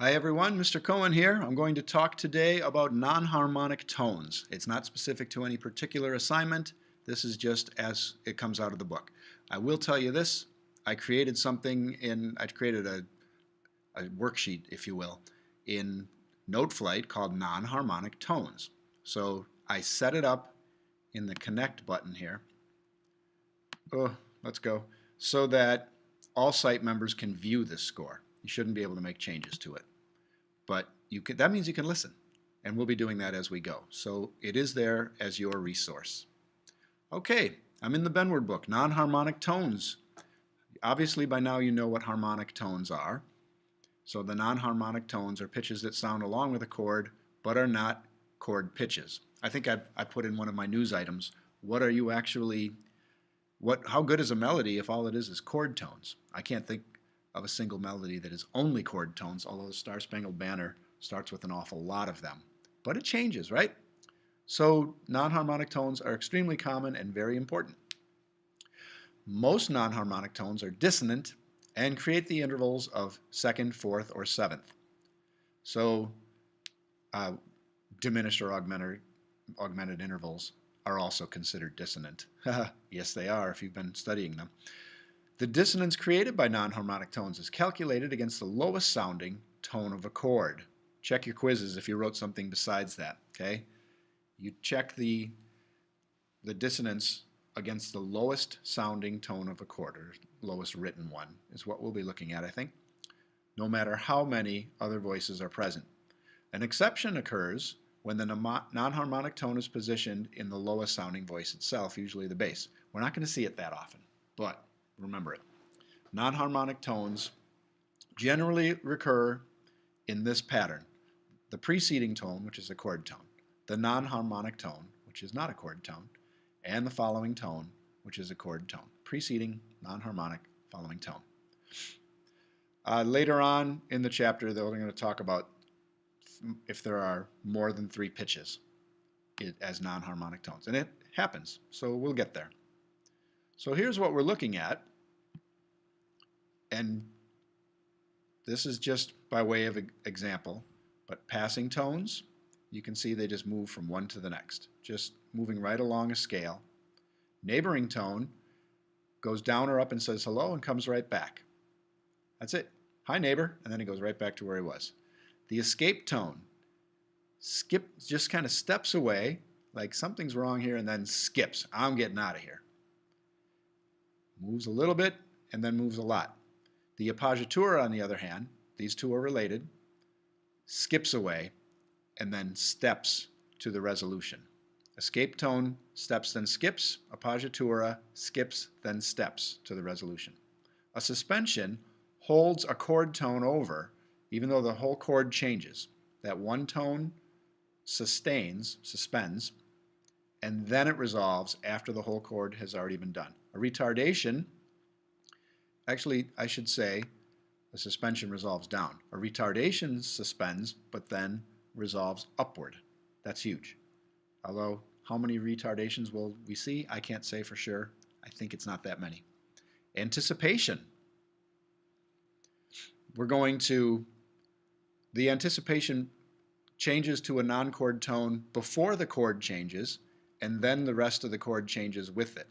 Hi everyone, Mr. Cohen here. I'm going to talk today about non-harmonic tones. It's not specific to any particular assignment. This is just as it comes out of the book. I will tell you this, I created a worksheet, if you will, in Noteflight called non-harmonic tones. So I set it up in the connect button here. Let's go. So that all site members can view this score. You shouldn't be able to make changes to it. But that means you can listen, and we'll be doing that as we go. So it is there as your resource. Okay, I'm in the Benward book, Non-Harmonic Tones. Obviously by now you know what harmonic tones are. So the non-harmonic tones are pitches that sound along with a chord but are not chord pitches. I think I put in one of my news items, how good is a melody if all it is chord tones? I can't think of a single melody that is only chord tones, although the Star-Spangled Banner starts with an awful lot of them. But it changes, right? So non-harmonic tones are extremely common and very important. Most non-harmonic tones are dissonant and create the intervals of second, fourth, or seventh. So diminished or augmented intervals are also considered dissonant. Yes, they are if you've been studying them. The dissonance created by non-harmonic tones is calculated against the lowest sounding tone of a chord. Check your quizzes if you wrote something besides that, okay? You check the dissonance against the lowest sounding tone of a chord, or lowest written one, is what we'll be looking at, I think, no matter how many other voices are present. An exception occurs when the non-harmonic tone is positioned in the lowest sounding voice itself, usually the bass. We're not going to see it that often, but remember it. Non-harmonic tones generally recur in this pattern. The preceding tone, which is a chord tone, the non-harmonic tone, which is not a chord tone, and the following tone, which is a chord tone. Preceding, non-harmonic, following tone. Later on in the chapter, they're going to talk about if there are more than 3 pitches as non-harmonic tones. And it happens, so we'll get there. So here's what we're looking at. And this is just by way of example, but passing tones, you can see they just move from one to the next, just moving right along a scale. Neighboring tone goes down or up and says hello and comes right back. That's it. Hi neighbor, and then he goes right back to where he was. The escape tone just kind of steps away, like something's wrong here, and then skips. I'm getting out of here. Moves a little bit and then moves a lot. The appoggiatura, on the other hand, these two are related, skips away and then steps to the resolution. Escape tone steps then skips, appoggiatura skips then steps to the resolution. A suspension holds a chord tone over even though the whole chord changes. That one tone suspends, and then it resolves after the whole chord has already been done. A retardation, actually I should say the suspension resolves down. A retardation suspends but then resolves upward. That's huge. Although how many retardations will we see? I can't say for sure. I think it's not that many. Anticipation. The anticipation changes to a non-chord tone before the chord changes, and then the rest of the chord changes with it.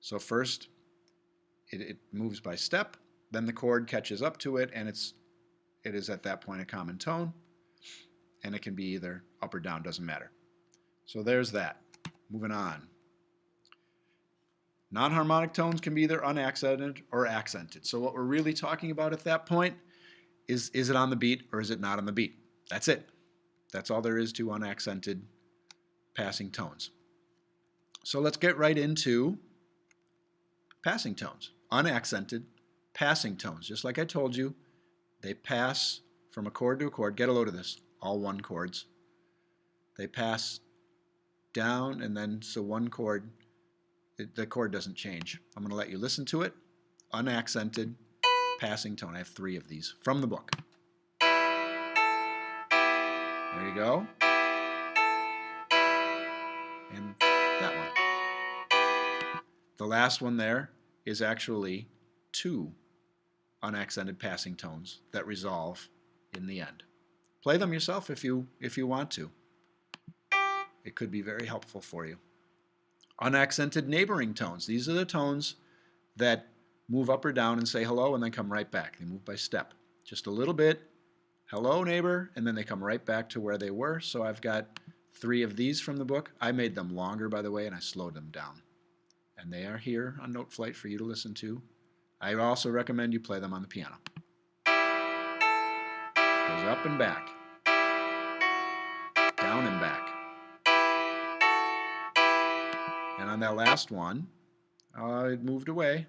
So first it moves by step, then the chord catches up to it, and it is at that point a common tone, and it can be either up or down, doesn't matter. So there's that. Moving on. Non-harmonic tones can be either unaccented or accented. So what we're really talking about at that point is it on the beat or is it not on the beat? That's it. That's all there is to unaccented passing tones. So let's get right into passing tones. Unaccented passing tones. Just like I told you, they pass from a chord to a chord. Get a load of this. All one chords. They pass down, and then so one chord, the chord doesn't change. I'm going to let you listen to it. Unaccented passing tone. I have 3 of these from the book. There you go. And that one. The last one there is actually 2 unaccented passing tones that resolve in the end. Play them yourself if you want to. It could be very helpful for you. Unaccented neighboring tones. These are the tones that move up or down and say hello and then come right back. They move by step. Just a little bit, hello neighbor, and then they come right back to where they were. So I've got 3 of these from the book. I made them longer, by the way, and I slowed them down. And they are here on Noteflight for you to listen to. I also recommend you play them on the piano. Goes up and back, down and back. And on that last one, it moved away.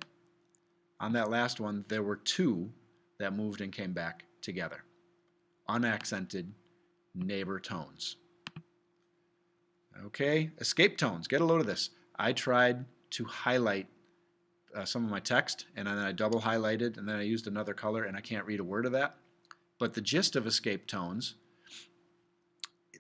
On that last one, there were 2 that moved and came back together. Unaccented neighbor tones. Okay, escape tones. Get a load of this. I tried to highlight some of my text, and then I double highlighted, and then I used another color, and I can't read a word of that. But the gist of escape tones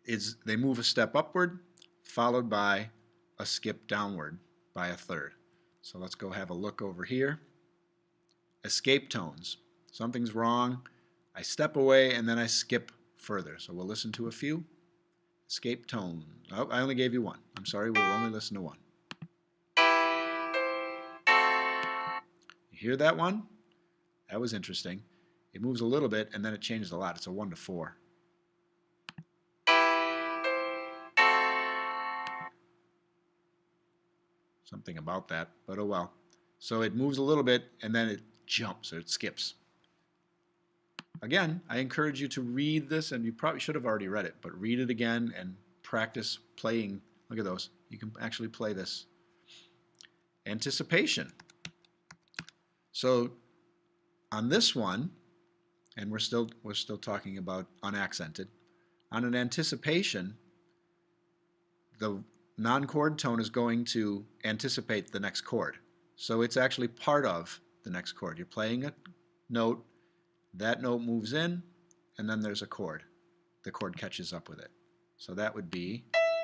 is they move a step upward, followed by a skip downward by a third. So let's go have a look over here. Escape tones. Something's wrong. I step away and then I skip further. So we'll listen to a few. Escape tone. Oh, I only gave you one. I'm sorry, we'll only listen to one. You hear that one? That was interesting. It moves a little bit and then it changes a lot. It's a 1 to 4. Something about that, but oh well. So it moves a little bit and then it jumps or it skips. Again, I encourage you to read this, and you probably should have already read it, but read it again and practice playing. Look at those. You can actually play this. Anticipation. So on this one, and we're still talking about unaccented, on an anticipation, the non-chord tone is going to anticipate the next chord. So it's actually part of the next chord. You're playing a note, that note moves in, and then there's a chord. The chord catches up with it. So that would be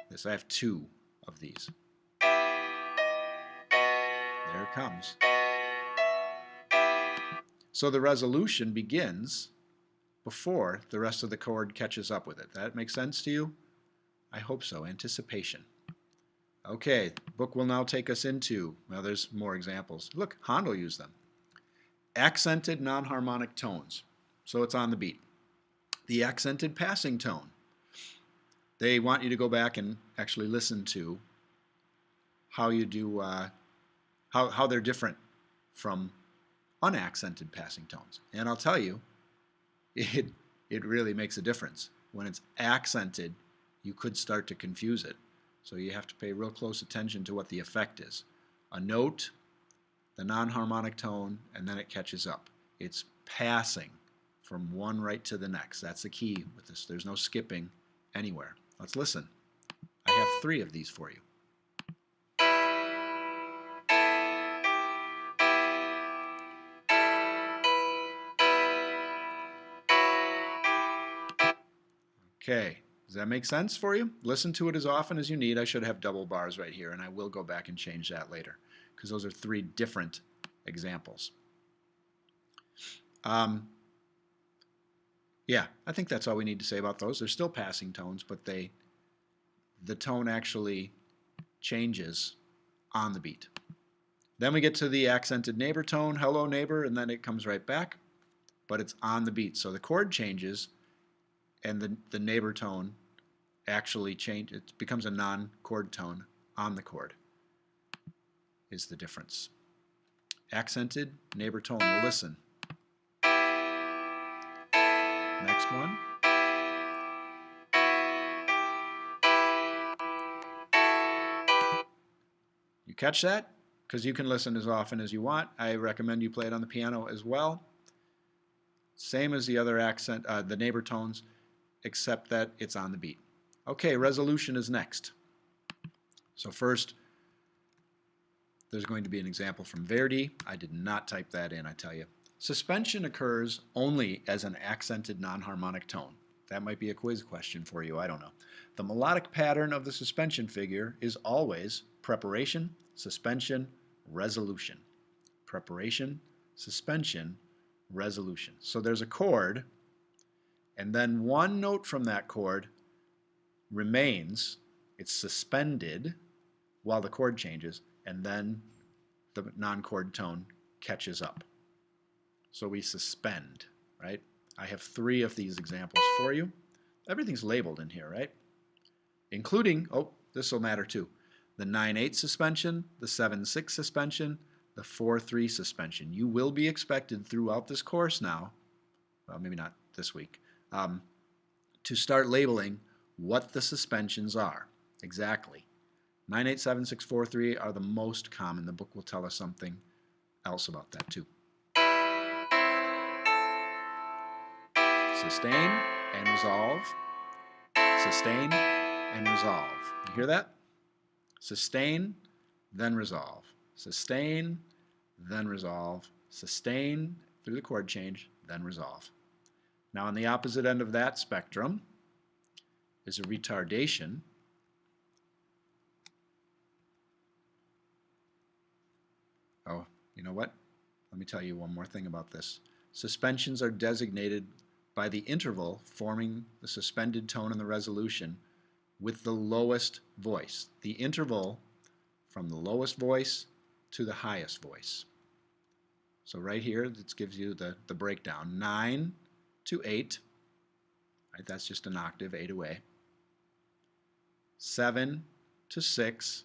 this. I have 2 of these. There it comes. So the resolution begins before the rest of the chord catches up with it. That makes sense to you? I hope so. Anticipation. Okay, the book will now take us into, well, there's more examples. Look, Handel used them. Accented non-harmonic tones. So it's on the beat. The accented passing tone. They want you to go back and actually listen to how you do, how they're different from unaccented passing tones. And I'll tell you, it really makes a difference. When it's accented, you could start to confuse it. So you have to pay real close attention to what the effect is. A note, the non-harmonic tone, and then it catches up. It's passing from one right to the next. That's the key with this. There's no skipping anywhere. Let's listen. I have 3 of these for you. Okay, does that make sense for you? Listen to it as often as you need. I should have double bars right here, and I will go back and change that later, because those are 3 different examples. Yeah, I think that's all we need to say about those. They're still passing tones, but the tone actually changes on the beat. Then we get to the accented neighbor tone, hello neighbor, and then it comes right back, but it's on the beat. So the chord changes, and the neighbor tone actually changes. It becomes a non-chord tone on the chord is the difference. Accented neighbor tone. We'll listen. Next one. You catch that? Because you can listen as often as you want. I recommend you play it on the piano as well. Same as the other accent, the neighbor tones, except that it's on the beat. Okay, resolution is next. So first, there's going to be an example from Verdi. I did not type that in, I tell you. Suspension occurs only as an accented non-harmonic tone. That might be a quiz question for you, I don't know. The melodic pattern of the suspension figure is always preparation, suspension, resolution. Preparation, suspension, resolution. So there's a chord, and then one note from that chord remains, it's suspended while the chord changes, and then the non-chord tone catches up. So we suspend, right? I have 3 of these examples for you. Everything's labeled in here, right? Including, oh, this will matter too, the 9/8 suspension, the 7/6 suspension, the 4/3 suspension. You will be expected throughout this course now, well, maybe not this week, to start labeling what the suspensions are exactly. 9/8, 7/6, 4/3 are the most common. The book will tell us something else about that too. Sustain and resolve. Sustain and resolve. You hear that? Sustain, then resolve. Sustain, then resolve. Sustain through the chord change, then resolve. Now on the opposite end of that spectrum is a retardation. Oh, you know what? Let me tell you one more thing about this. Suspensions are designated by the interval forming the suspended tone in the resolution with the lowest voice. The interval from the lowest voice to the highest voice. So right here, this gives you the breakdown. 9 to 8, right? That's just an octave, 8 away. 7 to 6,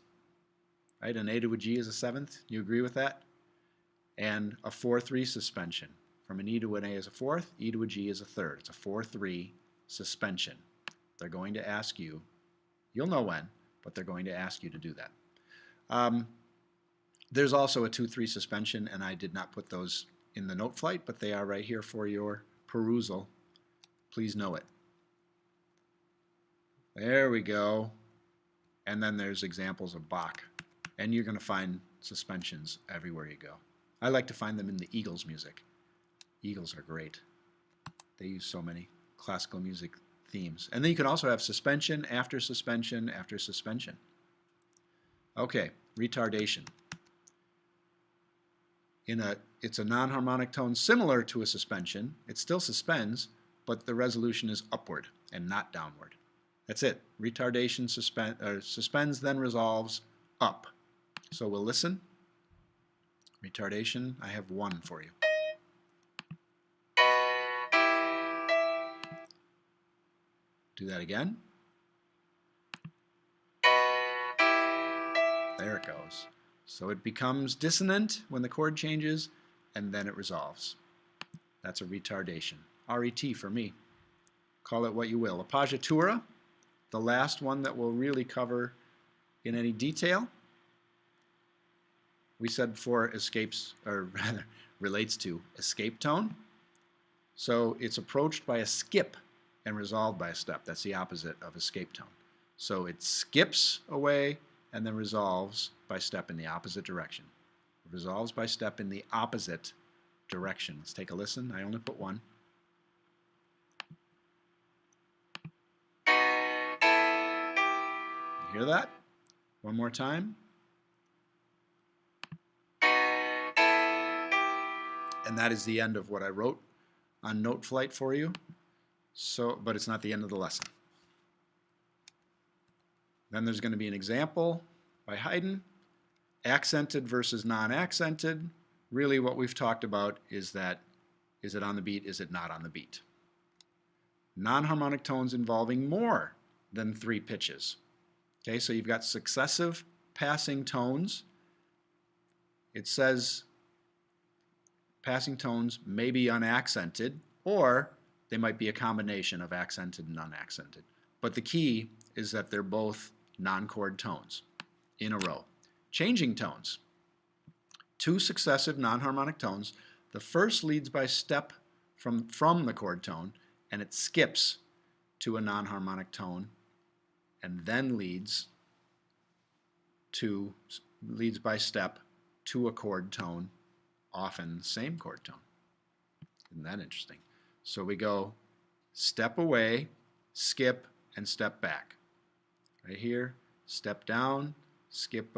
right? An A to a G is a 7th. You agree with that? And a 4/3 suspension. From an E to an A is a 4th, E to a G is a 3rd. It's a 4/3 suspension. They're going to ask you, you'll know when, but they're going to ask you to do that. There's also a 2/3 suspension, and I did not put those in the Noteflight, but they are right here for your perusal. Please know it. There we go. And then there's examples of Bach. And you're going to find suspensions everywhere you go. I like to find them in the Eagles music. Eagles are great. They use so many classical music themes. And then you can also have suspension after suspension after suspension. Okay, retardation. It's a non-harmonic tone similar to a suspension. It still suspends, but the resolution is upward and not downward. That's it. Retardation suspends, then resolves up. So we'll listen. Retardation, I have 1 for you. Do that again. There it goes. So it becomes dissonant when the chord changes, and then it resolves. That's a retardation. RET for me. Call it what you will. Appoggiatura, the last one that we'll really cover in any detail. We said before escapes, or rather relates to escape tone. So it's approached by a skip and resolved by a step. That's the opposite of escape tone. So it skips away and then resolves by step in the opposite direction. It resolves by step in the opposite direction. Let's take a listen. I only put 1. You hear that? One more time. And that is the end of what I wrote on Noteflight for you. So, but it's not the end of the lesson. Then there's going to be an example by Haydn, accented versus non-accented. Really what we've talked about is that, is it on the beat, is it not on the beat? Non-harmonic tones involving more than 3 pitches. Okay, so you've got successive passing tones. It says passing tones may be unaccented, or they might be a combination of accented and unaccented. But the key is that they're both non-chord tones in a row. Changing tones. 2 successive non-harmonic tones. The first leads by step from the chord tone, and it skips to a non-harmonic tone, and then leads by step to a chord tone, often the same chord tone. Isn't that interesting? So we go step away, skip, and step back. Right here, step down, skip